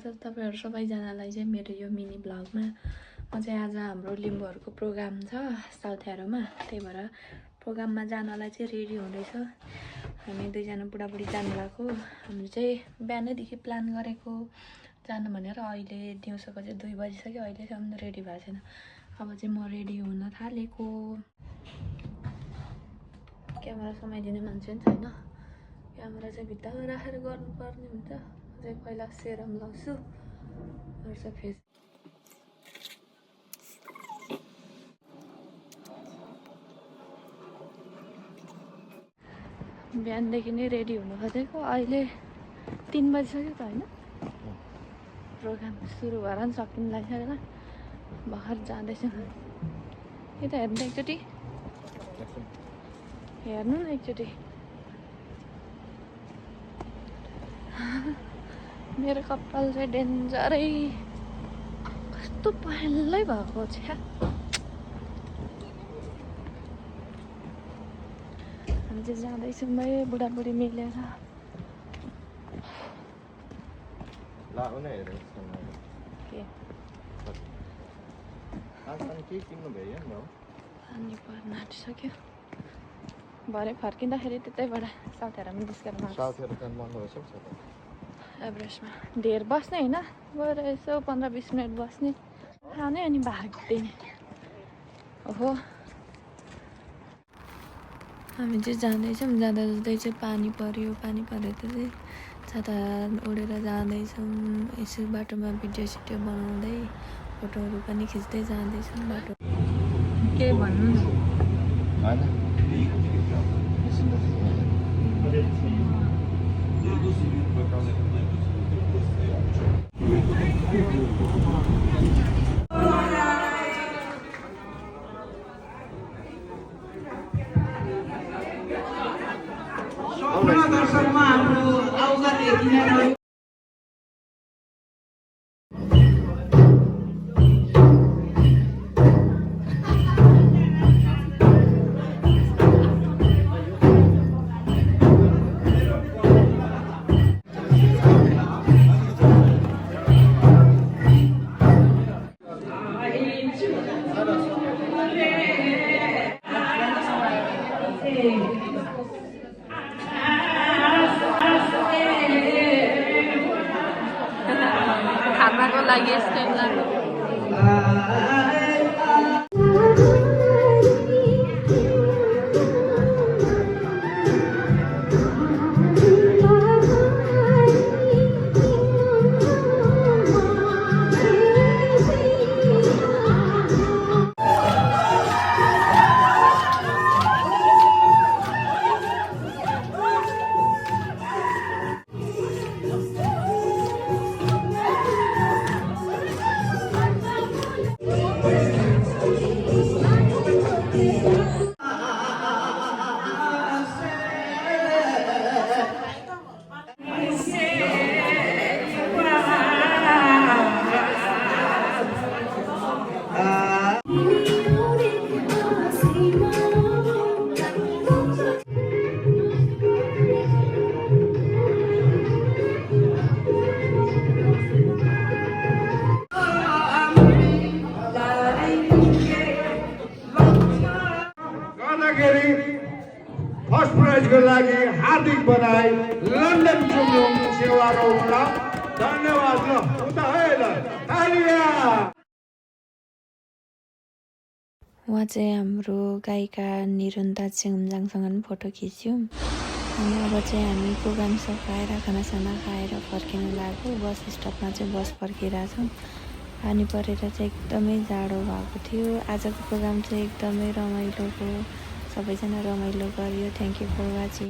आज तपाईहरु सबैजनालाई चाहिँ मेरो यो मिनी ब्लगमा म चाहिँ आज हाम्रो लिम्बूहरुको प्रोग्राम छ साउथ एरोमा, त्यही भएर प्रोग्राममा जानलाई चाहिँ रेडी हुँदैछ। हामी दुईजना बुढाबुढी जानु भएको। हामी चाहिँ बिहानैदेखि प्लान गरेको जानु भनेर, अहिले दिउँसोको चाहिँ 2 बजिसक्यो, अहिलेसम्म रेडी भएको छैन। अब चाहिँ म रेडी हुन थालेको। क्यामेरा समाइदिने मान्छे पनि छैन, क्यामेरा चाहिँ भित्तामा राखेर गर्नुपर्ने हुन्छ। चाहिँ पहिला सेरम लाउँछु, फेस बिहानदेखि नै रेडी हुनु खोजेको। अहिले 3 बजिसक्यो त होइन, प्रोग्राम सुरु भएर पनि सकिन लागिसकेको। भर्खर जाँदैछु। यता हेर्नु एकचोटि, हेर्नु न एकचोटि। मेरो कपाल चाहिँ डेन्जरै कस्तो पहेँलै भएको छ। हामी चाहिँ जाँदैछौँ भाइ बुढाबुढी मिलेर। पानी पर्न आँटिसक्यो। भरे फर्किँदाखेरि त्यतैबाट साउथ एरोमा निस्केर एभरेस्टमा धेर बस्ने होइन, गएर यसो 15-20 मिनट बस्ने, खाने अनि भाग्दिने। ओहो, हामी चाहिँ जाँदैछौँ। जाँदा जाँदै चाहिँ पानी पऱ्यो चाहिँ छाता ओढेर जाँदैछौँ। यसो बाटोमा भिडियो सिडियो बनाउँदै फोटोहरू पनि खिच्दै जाँदैछौँ। बाटो के भन्नु दर्शकमा हाम्रो आवाज देखिने खानाको लागि स्टेप लाग्यो। फर्स्ट प्राइजको लागि हार्दिक बधाई लन्डन चुम्लुङ सेवा रौला। धन्यवाद। ल उता है ल तालिया। उहाँ चाहिँ हाम्रो गायिका निरन्ता चेम्जाङसँग पनि फोटो खिच्यौँ। अनि अब चाहिँ हामी प्रोग्राम सकाएर खानासाना खाएर फर्किनु लाग्यो। बस स्टपमा चाहिँ बस फर्किरहेछौँ। पानी परेर चाहिँ एकदमै जाडो भएको थियो। आजको प्रोग्राम चाहिँ एकदमै रमाइलो भयो। सबैजना रमाइलो गर्यो। Thank you for watching.